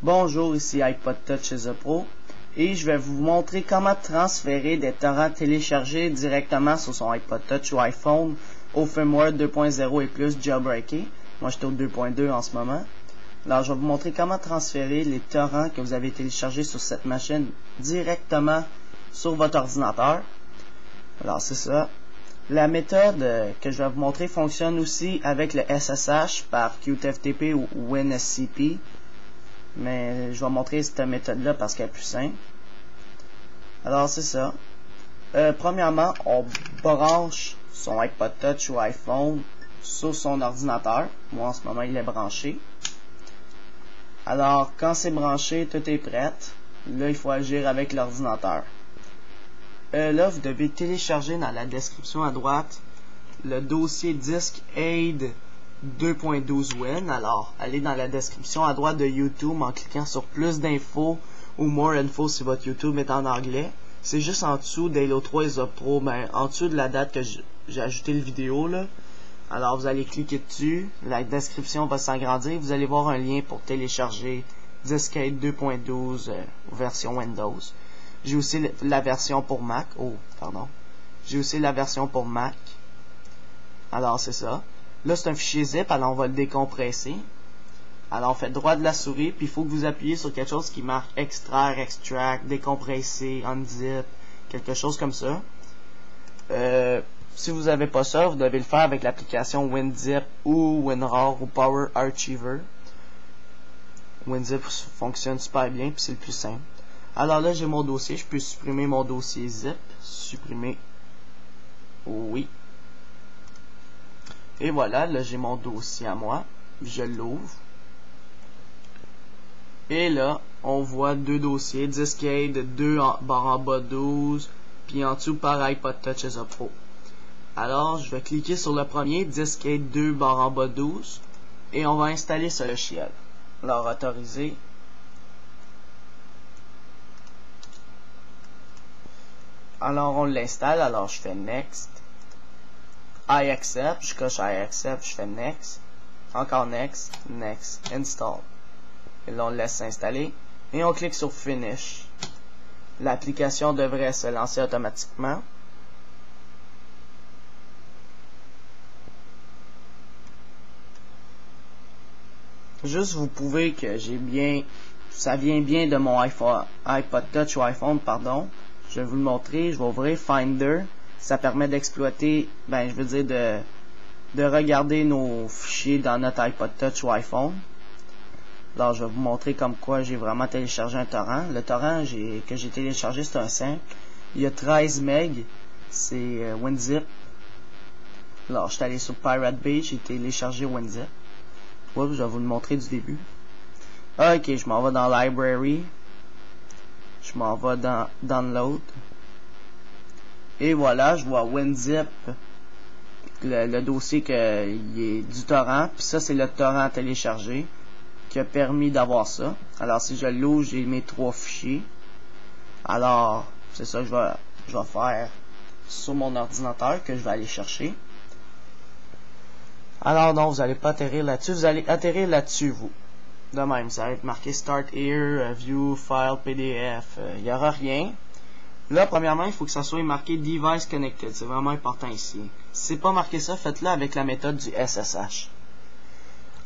Bonjour, ici iPod Touch chez The Pro et je vais vous montrer comment transférer des torrents téléchargés directement sur son iPod Touch ou iPhone au firmware 2.0 et plus jailbreaké. Moi, je suis au 2.2 en ce moment. Alors, je vais vous montrer comment transférer les torrents que vous avez téléchargés sur cette machine directement sur votre ordinateur. Alors, c'est ça. La méthode que je vais vous montrer fonctionne aussi avec le SSH par QTFTP ou WinSCP. Mais je vais montrer cette méthode-là parce qu'elle est plus simple. Alors, c'est ça. Premièrement, on branche son iPod Touch ou iPhone sur son ordinateur. Moi, en ce moment, il est branché. Alors, quand c'est branché, tout est prêt. Là, il faut agir avec l'ordinateur. Là, vous devez télécharger dans la description à droite le dossier disque aid 2.12 Win. Alors, allez dans la description à droite de YouTube en cliquant sur plus d'infos ou more info si votre YouTube est en anglais. C'est juste en dessous d'Halo 3 et The Pro, en dessous de la date que j'ai ajouté le vidéo là. Alors, vous allez cliquer dessus, la description va s'agrandir, vous allez voir un lien pour télécharger disque aid 2.12 version Windows. J'ai aussi la version pour Mac. J'ai aussi la version pour Mac. Alors, c'est ça. Là, c'est un fichier zip, alors on va le décompresser. Alors, on fait droit de la souris, puis il faut que vous appuyez sur quelque chose qui marque extraire, extract, décompresser, unzip, quelque chose comme ça. Si vous n'avez pas ça, vous devez le faire avec l'application WinZip ou WinRAR ou Power Archiver. WinZip fonctionne super bien, puis c'est le plus simple. Alors là, j'ai mon dossier, je peux supprimer mon dossier zip. Supprimer. Oui. Et voilà, là j'ai mon dossier à moi. Je l'ouvre. Et là, on voit deux dossiers. Disque aid 2 barre en bas 12. Puis en dessous par iPod Touch et The Pro. Alors, je vais cliquer sur le premier, Disque aid 2 barre en bas 12. Et on va installer ce logiciel. Alors, autoriser. Alors, on l'installe. Alors, je fais Next. I accept, je coche I accept, je fais Next, encore Next, Next, Install. Et là, on le laisse s'installer. Et on clique sur Finish. L'application devrait se lancer automatiquement. Juste, vous pouvez que ça vient bien de mon iPod Touch ou iPhone, pardon. Je vais vous le montrer, je vais ouvrir Finder. Ça permet d'exploiter, de regarder nos fichiers dans notre iPod Touch ou iPhone. Alors, je vais vous montrer comme quoi j'ai vraiment téléchargé un torrent. Le torrent que j'ai téléchargé, c'est un 5. Il y a 13 MB. C'est WinZip. Alors, je suis allé sur Pirate Bay, j'ai téléchargé WinZip. Oups, je vais vous le montrer du début. Ok, je m'en vais dans Library. Je m'en vais dans Download. Et voilà, je vois WinZip, le dossier il est du torrent. Puis ça, c'est le torrent téléchargé qui a permis d'avoir ça. Alors, si je l'ouvre, j'ai mes 3 fichiers. Alors, c'est ça que je vais faire sur mon ordinateur que je vais aller chercher. Alors, non, vous n'allez pas atterrir là-dessus. Vous allez atterrir là-dessus, vous. De même, ça va être marqué Start Here, View, File, PDF. Il n'y aura rien. Là, premièrement, il faut que ça soit marqué Device Connected. C'est vraiment important ici. Si c'est pas marqué ça, faites-le avec la méthode du SSH.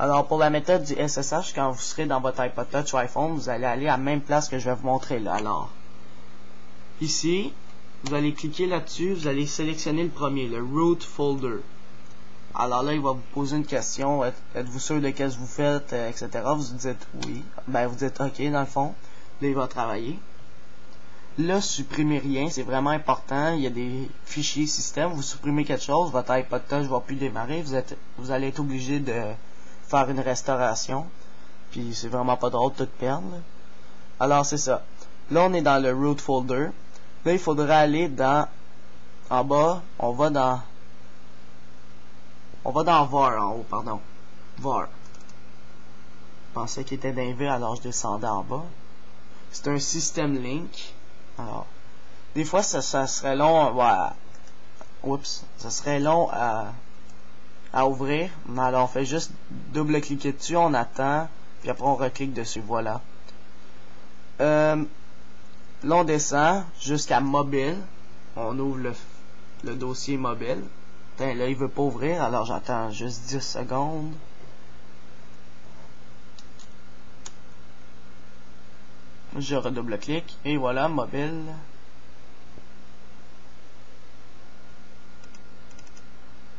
Alors, pour la méthode du SSH, quand vous serez dans votre iPod Touch ou iPhone, vous allez aller à la même place que je vais vous montrer là. Alors, ici, vous allez cliquer là-dessus. Vous allez sélectionner le premier, le Root Folder. Alors là, il va vous poser une question. Êtes-vous sûr de qu'est-ce que vous faites, etc. Vous dites oui. Vous dites OK, dans le fond. Là, il va travailler. Là, supprimez rien, c'est vraiment important. Il y a des fichiers système. Vous supprimez quelque chose, votre iPod Touch ne va plus démarrer. Vous allez être obligé de faire une restauration. Puis c'est vraiment pas drôle de tout perdre. Alors c'est ça. Là, on est dans le root folder. Là, il faudra aller en bas. On va dans var en haut, pardon. Var. Je pensais qu'il était d'un V, alors je descendais en bas. C'est un system link. Alors, des fois, ça serait long, ça serait long à ouvrir. Mais alors, on fait juste double-cliquer dessus, on attend, puis après, on reclique dessus, voilà. Là, on descend jusqu'à mobile. On ouvre le dossier mobile. Putain, là, il veut pas ouvrir, alors j'attends juste 10 secondes. Je redouble-clique, et voilà, mobile.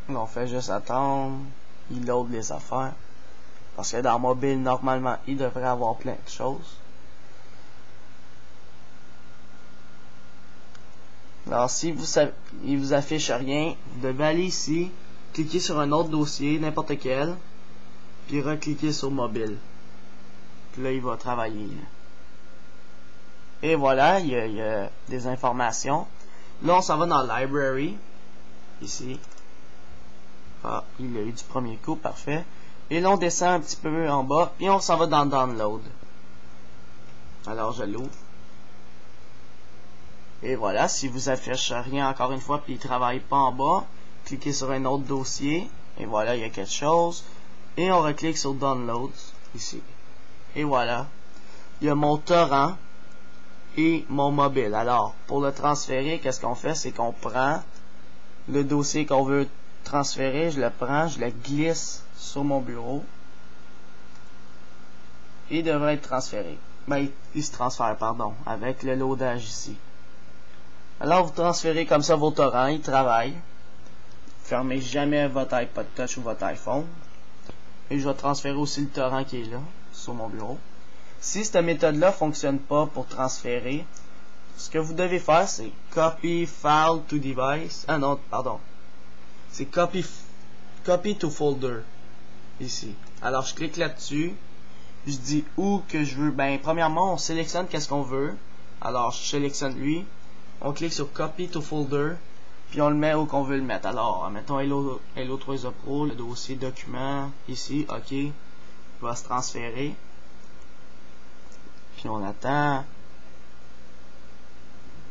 On fait juste attendre. Il load les affaires. Parce que dans mobile, normalement, il devrait avoir plein de choses. Alors, si il vous affiche rien, vous devez aller ici, cliquer sur un autre dossier, n'importe quel, puis recliquer sur mobile. Puis là, il va travailler. Et voilà, il y a des informations. Là, on s'en va dans Library. Ici. Ah, il a eu du premier coup, parfait. Et là, on descend un petit peu en bas, et on s'en va dans Download. Alors, je l'ouvre. Et voilà, si vous affiche rien encore une fois, puis il ne travaille pas en bas, cliquez sur un autre dossier, et voilà, il y a quelque chose. Et on reclique sur Downloads, ici. Et voilà, il y a mon torrent et mon mobile. Alors, pour le transférer, qu'est-ce qu'on fait? C'est qu'on prend le dossier qu'on veut transférer, je le prends, je le glisse sur mon bureau, et il devrait être transféré. Ben, il se transfère, pardon, avec le loadage ici. Alors, vous transférez comme ça vos torrents, ils travaillent. Fermez jamais votre iPod Touch ou votre iPhone. Et je vais transférer aussi le torrent qui est là, sur mon bureau. Si cette méthode-là fonctionne pas pour transférer, ce que vous devez faire, c'est Copy File to Device. Ah non, pardon. C'est Copy to Folder. Ici. Alors, je clique là-dessus. Je dis où que je veux. Ben, premièrement, on sélectionne qu'est-ce qu'on veut. Alors, je sélectionne lui. On clique sur Copy to Folder, puis on le met où qu'on veut le mettre. Alors, mettons Hello 3A Pro, le dossier document, ici, OK, il va se transférer. Puis on attend.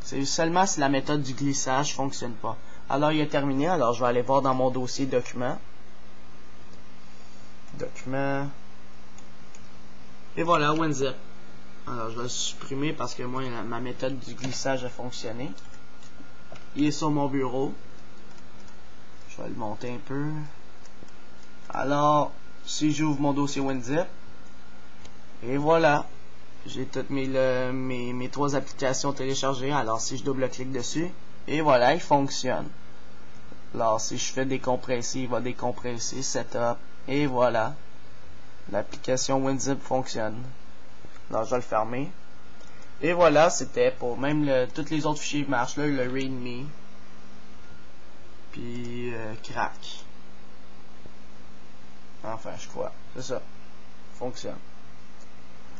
C'est seulement si la méthode du glissage fonctionne pas. Alors, il est terminé, alors je vais aller voir dans mon dossier document. Document. Et voilà, WinZip. Alors, je vais le supprimer parce que moi, ma méthode du glissage a fonctionné. Il est sur mon bureau. Je vais le monter un peu. Alors, si j'ouvre mon dossier WinZip, et voilà, j'ai toutes mes 3 applications téléchargées. Alors, si je double-clique dessus, et voilà, il fonctionne. Alors, si je fais décompresser, il va décompresser, setup, et voilà, l'application WinZip fonctionne. Alors, je vais le fermer. Et voilà, c'était pour même tous les autres fichiers marchent là, le readme. Puis crack. Enfin, je crois. C'est ça. Fonctionne.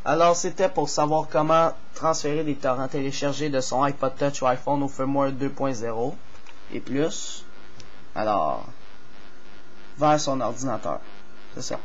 Alors, c'était pour savoir comment transférer des torrents téléchargés de son iPod Touch ou iPhone au firmware 2.0 et plus. Alors, vers son ordinateur. C'est ça.